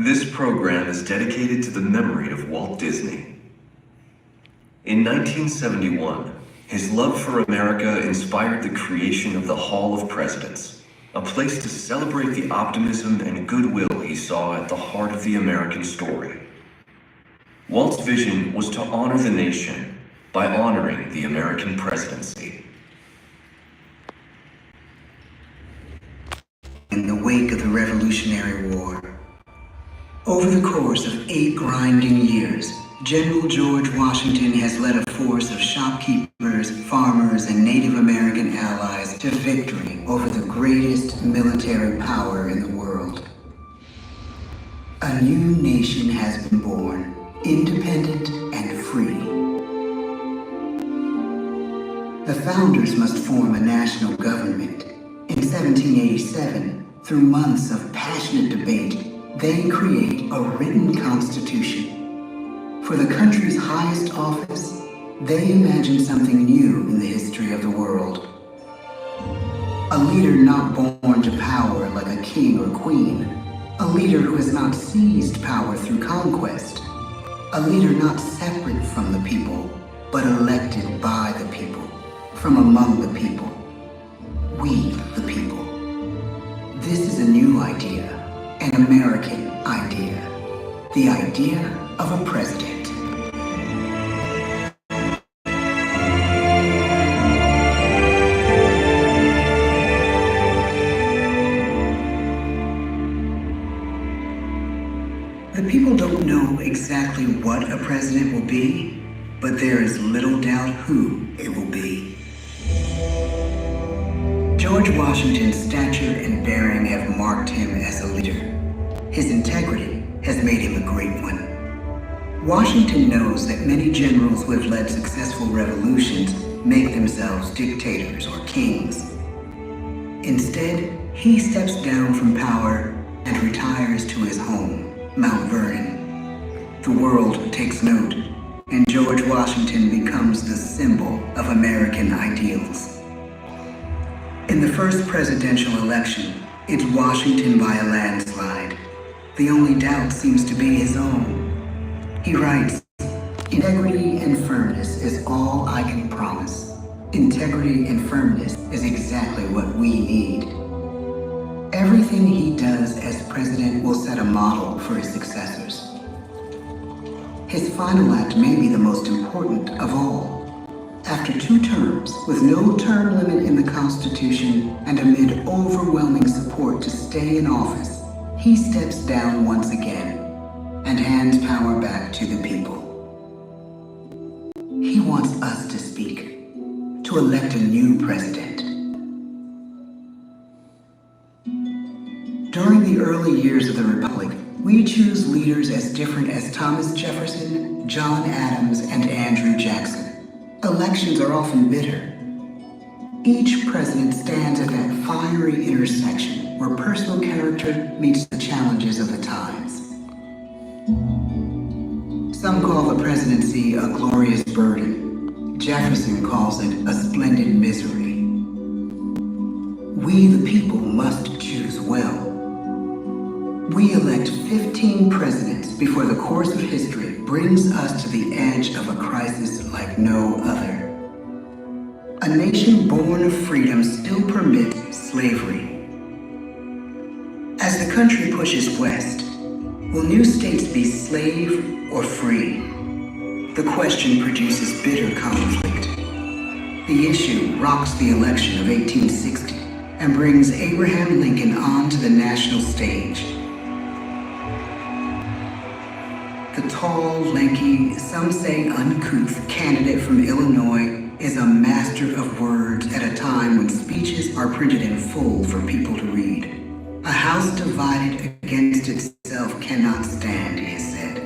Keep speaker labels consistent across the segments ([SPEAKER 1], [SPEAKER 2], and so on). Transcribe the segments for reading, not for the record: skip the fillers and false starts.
[SPEAKER 1] This program is dedicated to the memory of Walt Disney. In 1971, his love for America inspired the creation of the Hall of Presidents, a place to celebrate the optimism and goodwill he saw at the heart of the American story. Walt's vision was to honor the nation by honoring the American presidency.
[SPEAKER 2] In the wake of the Revolutionary War, over the course of 8 grinding years, General George Washington has led a force of shopkeepers, farmers, and Native American allies to victory over the greatest military power in the world. A new nation has been born, independent and free. The founders must form a national government. In 1787, through months of passionate debate, they create a written constitution. For the country's highest office, they imagine something new in the history of the world. A leader not born to power like a king or queen. A leader who has not seized power through conquest. A leader not separate from the people, but elected by the people, from among the people. We, the people. This is a new idea. An American idea. The idea of a president. The people don't know exactly what a president will be, but there is little doubt who it will be. George Washington's stature and bearing have marked him as a leader. His integrity has made him a great one. Washington knows that many generals who have led successful revolutions make themselves dictators or kings. Instead, he steps down from power and retires to his home, Mount Vernon. The world takes note, and George Washington becomes the symbol of American ideals. In the first presidential election, it's Washington by a landslide. The only doubt seems to be his own. He writes, "Integrity and firmness is all I can promise. Integrity and firmness is exactly what we need." Everything he does as president will set a model for his successors. His final act may be the most important of all. After 2 terms, with no term limit in the Constitution, and amid overwhelming support to stay in office, he steps down once again and hands power back to the people. He wants us to speak, to elect a new president. During the early years of the Republic, we choose leaders as different as Thomas Jefferson, John Adams, and Andrew Jackson. Elections are often bitter. Each president stands at that fiery intersection where personal character meets the challenges of the times. Some call the presidency a glorious burden. Jefferson calls it a splendid misery. We, the people, must choose well. We elect 15 presidents before the course of history brings us to the edge of a crisis like no other. A nation born of freedom still permits slavery. As the country pushes west, will new states be slave or free? The question produces bitter conflict. The issue rocks the election of 1860 and brings Abraham Lincoln onto the national stage. The tall, lanky, some say uncouth candidate from Illinois is a master of words at a time when speeches are printed in full for people to read. A house divided against itself cannot stand, he has said.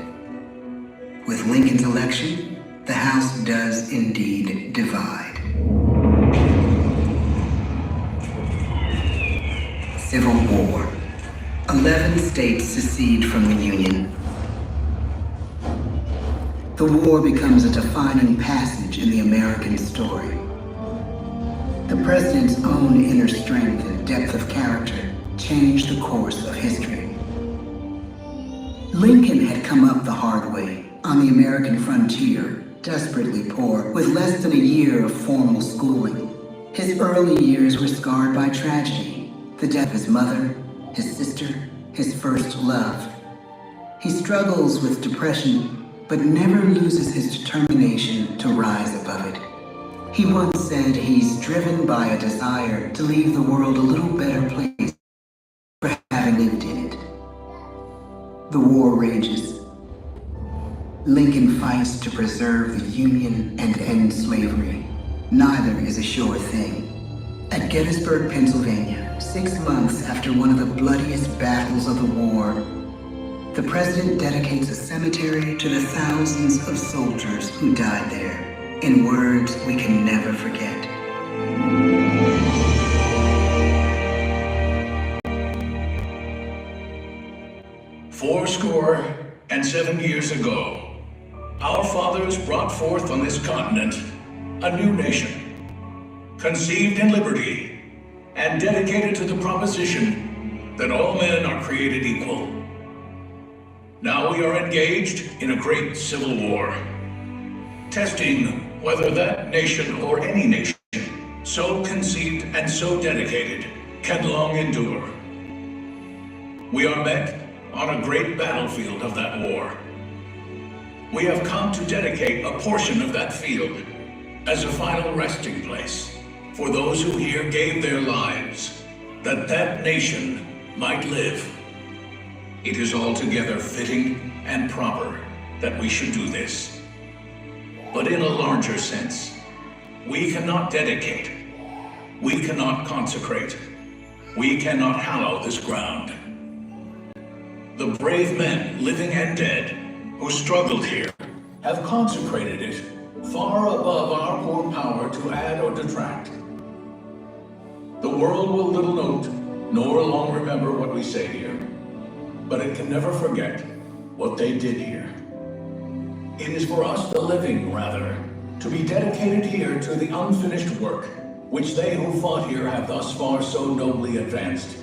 [SPEAKER 2] With Lincoln's election, the House does indeed divide. Civil War. 11 states secede from the Union. The war becomes a defining passage in the American story. The president's own inner strength and depth of character changed the course of history. Lincoln had come up the hard way, on the American frontier, desperately poor, with less than a year of formal schooling. His early years were scarred by tragedy, the death of his mother, his sister, his first love. He struggles with depression, but never loses his determination to rise above it. He once said he's driven by a desire to leave the world a little better place for having lived in it. The war rages. Lincoln fights to preserve the Union and end slavery. Neither is a sure thing. At Gettysburg, Pennsylvania, 6 months after one of the bloodiest battles of the war, the president dedicates a cemetery to the thousands of soldiers who died there, in words we can never forget.
[SPEAKER 3] Fourscore and 7 years ago, our fathers brought forth on this continent a new nation, conceived in liberty and dedicated to the proposition that all men are created equal. Now we are engaged in a great civil war, testing whether that nation or any nation so conceived and so dedicated can long endure. We are met on a great battlefield of that war. We have come to dedicate a portion of that field as a final resting place for those who here gave their lives, that that nation might live. It is altogether fitting and proper that we should do this. But in a larger sense, we cannot dedicate, we cannot consecrate, we cannot hallow this ground. The brave men, living and dead, who struggled here, have consecrated it far above our poor power to add or detract. The world will little note, nor long remember what we say here, but it can never forget what they did here. It is for us, the living, rather, to be dedicated here to the unfinished work which they who fought here have thus far so nobly advanced.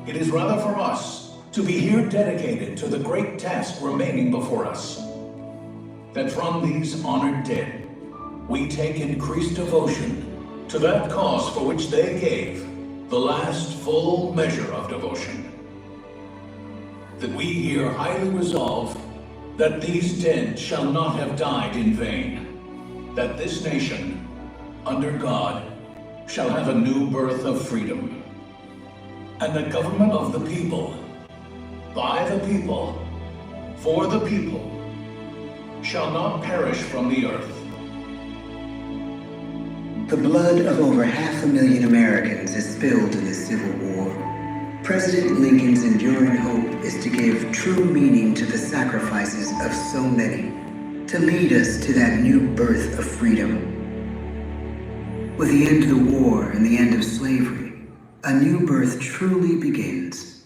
[SPEAKER 3] It is rather for us to be here dedicated to the great task remaining before us, that from these honored dead we take increased devotion to that cause for which they gave the last full measure of devotion. That we here highly resolve that these dead shall not have died in vain, that this nation, under God, shall have a new birth of freedom, and the government of the people, by the people, for the people, shall not perish from the earth.
[SPEAKER 2] The blood of over 500,000 Americans is spilled in the Civil War. President Lincoln's enduring hope is to give true meaning to the sacrifices of so many, to lead us to that new birth of freedom. With the end of the war and the end of slavery, a new birth truly begins.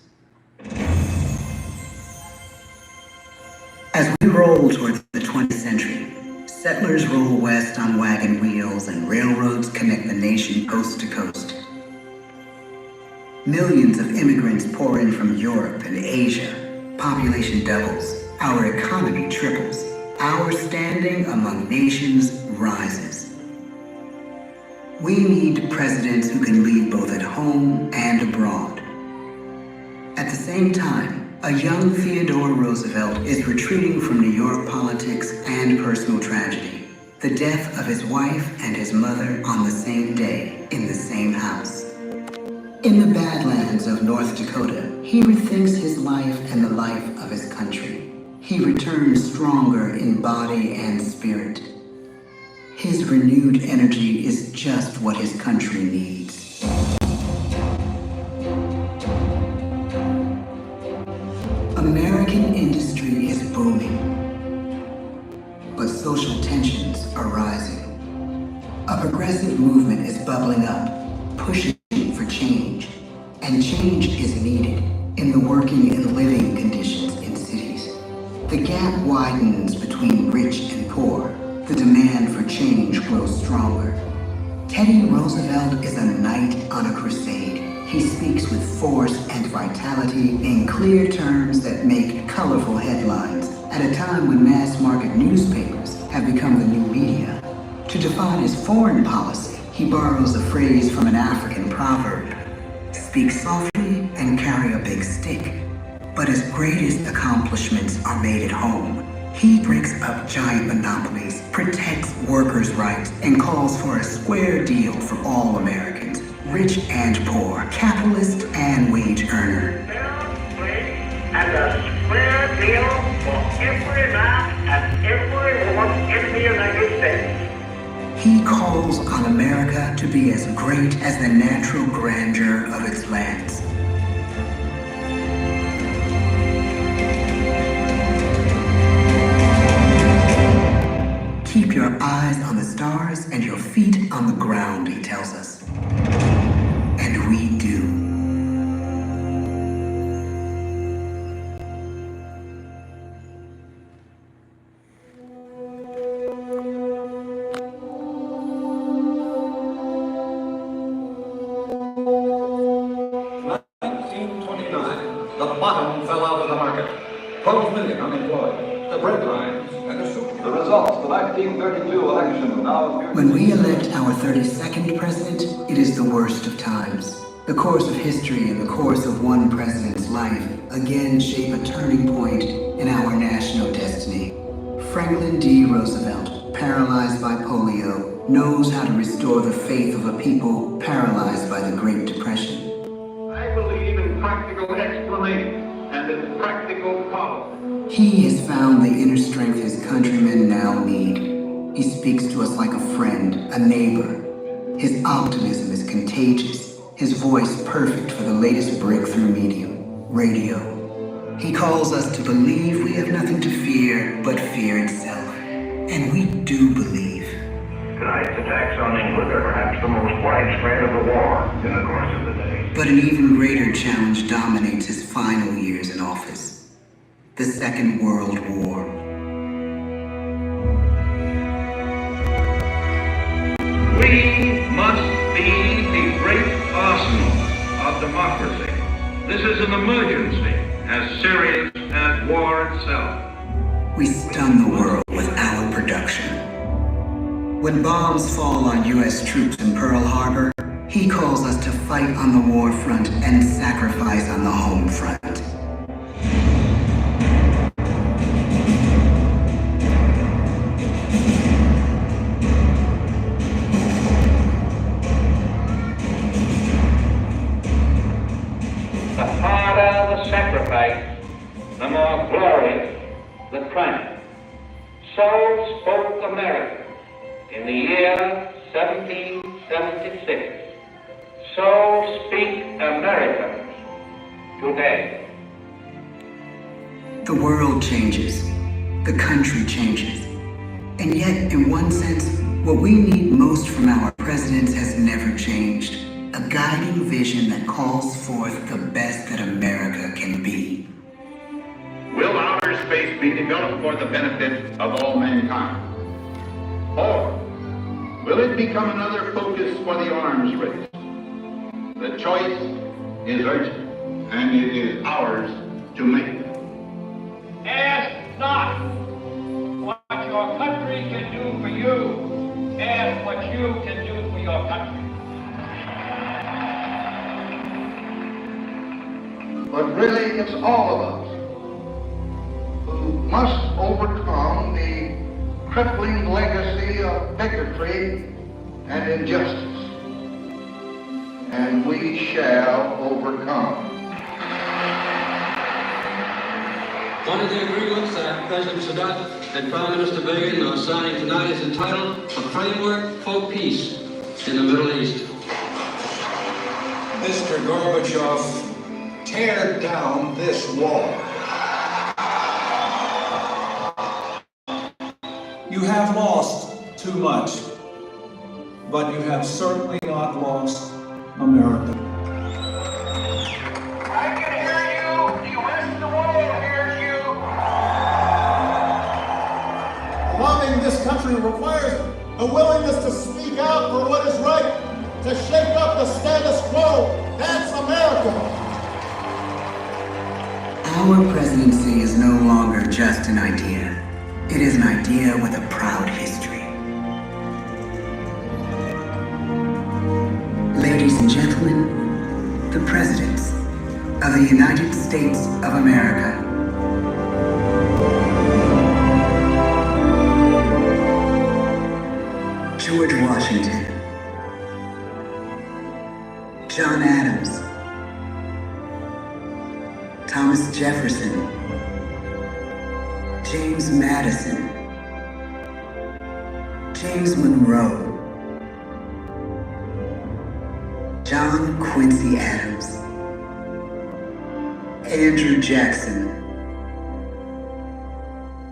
[SPEAKER 2] As we roll toward the 20th century, settlers roll west on wagon wheels and railroads connect the nation coast to coast. Millions of immigrants pour in from Europe and Asia. Population doubles. Our economy triples. Our standing among nations rises. We need presidents who can lead both at home and abroad. At the same time, a young Theodore Roosevelt is retreating from New York politics and personal tragedy. The death of his wife and his mother on the same day in the same house. In the Badlands of North Dakota, he rethinks his life and the life of his country. He returns stronger in body and spirit. His renewed energy is just what his country needs. American industry is booming, but social tensions are rising. A progressive movement is bubbling up, pushing for change, and change is needed in the working and living conditions in cities. The gap widens between rich and poor. The demand for change grows stronger. Teddy Roosevelt is a knight on a crusade. He speaks with force and vitality in clear terms that make color colorful headlines at a time when mass-market newspapers have become the new media. To define his foreign policy, he borrows a phrase from an African proverb: speak softly and carry a big stick. But his greatest accomplishments are made at home. He breaks up giant monopolies, protects workers' rights, and calls for a square deal for all Americans, rich and poor, capitalist and wage earner.
[SPEAKER 4] And a square deal for every man and every woman in the United States.
[SPEAKER 2] He calls on America to be as great as the natural grandeur of its lands. Keep your eyes on the stars and your feet on the ground, he tells us. And we do.
[SPEAKER 5] The bottom fell out of the market. 12 million unemployed. The bread lines and the soup. The results, the 1932 election now appear.
[SPEAKER 2] When we elect our 32nd president, it is the worst of times. The course of history and the course of one president's life again shape a turning point in our national destiny. Franklin D. Roosevelt, paralyzed by polio, knows how to restore the faith of a people paralyzed by the Great Depression.
[SPEAKER 5] I believe in practical explanation and in practical policy.
[SPEAKER 2] He has found the inner strength his countrymen now need. He speaks to us like a friend, a neighbor. His optimism is contagious, his voice perfect for the latest breakthrough medium, radio. He calls us to believe we have nothing to fear but fear itself. And we do believe.
[SPEAKER 4] Tonight's attacks on England are perhaps the most widespread of the war in the course of the day.
[SPEAKER 2] But an even greater challenge dominates his final years in office. The Second World War.
[SPEAKER 6] We must be the great arsenal of democracy. This is an emergency as serious as war itself.
[SPEAKER 2] We stun the world with our production. When bombs fall on U.S. troops in Pearl Harbor, he calls us to fight on the war front and sacrifice on the home front.
[SPEAKER 6] The harder the sacrifice, the more glorious the triumph. So spoke America in the year 1776. So speak Americans today.
[SPEAKER 2] The world changes. The country changes. And yet, in one sense, what we need most from our presidents has never changed. A guiding vision that calls forth the best that America can be.
[SPEAKER 5] Will outer space be developed for the benefit of all mankind? Or will it become another focus for the arms race? The choice is urgent, and it is ours to make.
[SPEAKER 7] Ask not what your country can do for you. Ask what you can do for your country.
[SPEAKER 5] But really, it's all of us who must overcome the crippling legacy of bigotry and injustice. And we shall overcome.
[SPEAKER 8] One of the agreements that President Sadat and Prime Minister Begin are signing tonight is entitled A Framework for Peace in the Middle East.
[SPEAKER 9] Mr. Gorbachev, tear down this wall. You have lost too much, but you have certainly not lost America.
[SPEAKER 4] I can hear you. The rest of the world hears you.
[SPEAKER 9] Loving this country requires a willingness to speak out for what is right, to shake up the status quo. That's America.
[SPEAKER 2] Our presidency is no longer just an idea. It is an idea with a proud history. Ladies and gentlemen, the presidents of the United States of America. George Washington, John Adams, Thomas Jefferson, James Madison, James Monroe, John Quincy Adams, Andrew Jackson,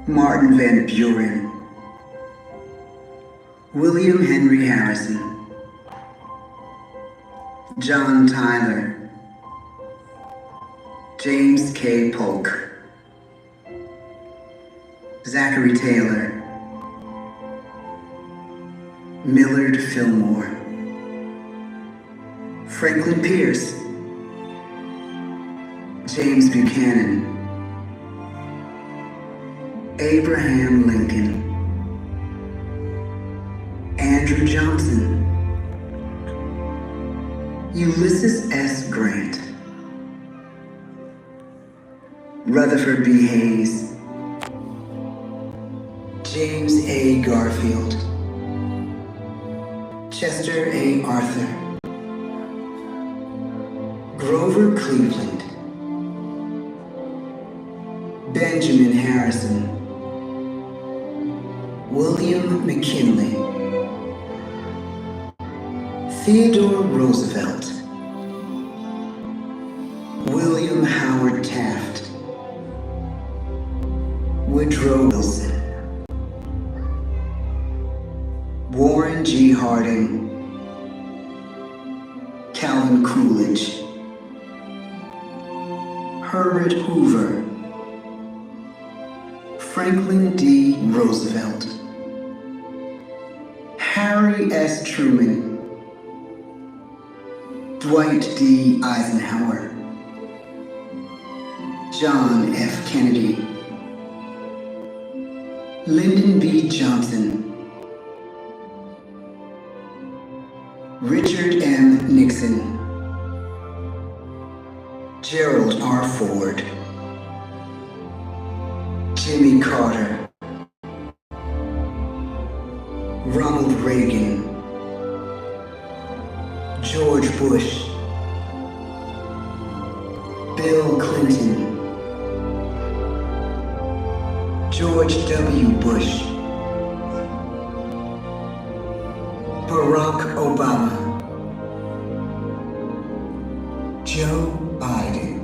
[SPEAKER 2] Martin Van Buren, William Henry Harrison, John Tyler, James K. Polk, Zachary Taylor, Millard Fillmore, Franklin Pierce, James Buchanan, Abraham Lincoln, Andrew Johnson, Ulysses S. Grant, Rutherford B. Hayes, James A. Garfield, Chester A. Arthur, Grover Cleveland, Benjamin Harrison, William McKinley, Theodore Roosevelt, William Howard Taft, Woodrow Wilson, Warren G. Harding, Calvin Coolidge, Herbert Hoover, Franklin D. Roosevelt, Harry S. Truman, Dwight D. Eisenhower, John F. Kennedy, Lyndon B. Johnson, Richard M. Nixon, Gerald R. Ford, Jimmy Carter, Ronald Reagan, George Bush, Bill Clinton, George W. Bush, Barack Obama, Joe Biden.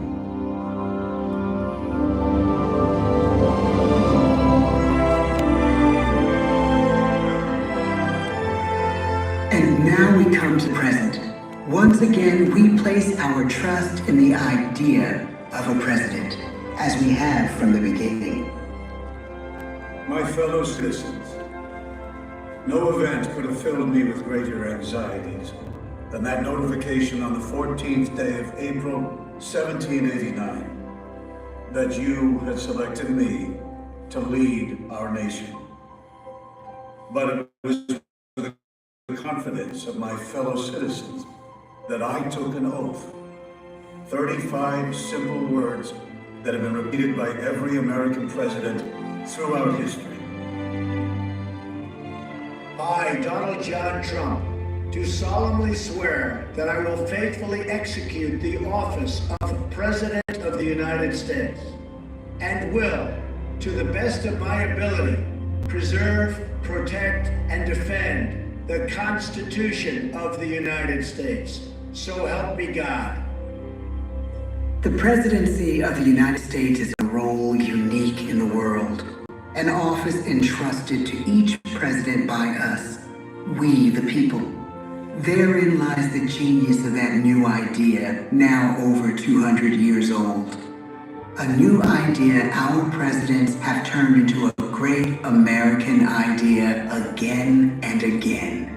[SPEAKER 2] And now we come to the present. Once again, we place our trust in the idea of a president, as we have from the beginning.
[SPEAKER 10] My fellow citizens, no event could have filled me with greater anxieties than that notification on the 14th day of April, 1789, that you had selected me to lead our nation. But it was with the confidence of my fellow citizens that I took an oath. 35 simple words that have been repeated by every American president throughout history.
[SPEAKER 11] I, Donald John Trump, do solemnly swear that I will faithfully execute the office of President of the United States and will, to the best of my ability, preserve, protect, and defend the Constitution of the United States. So help me God.
[SPEAKER 2] The presidency of the United States is a role unique in the world, an office entrusted to each president by us, we the people. Therein lies the genius of that new idea, now over 200 years old. A new idea our presidents have turned into a great American idea again and again.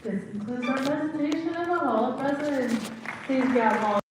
[SPEAKER 12] This concludes our presentation of the Hall of Presidents. Please grab all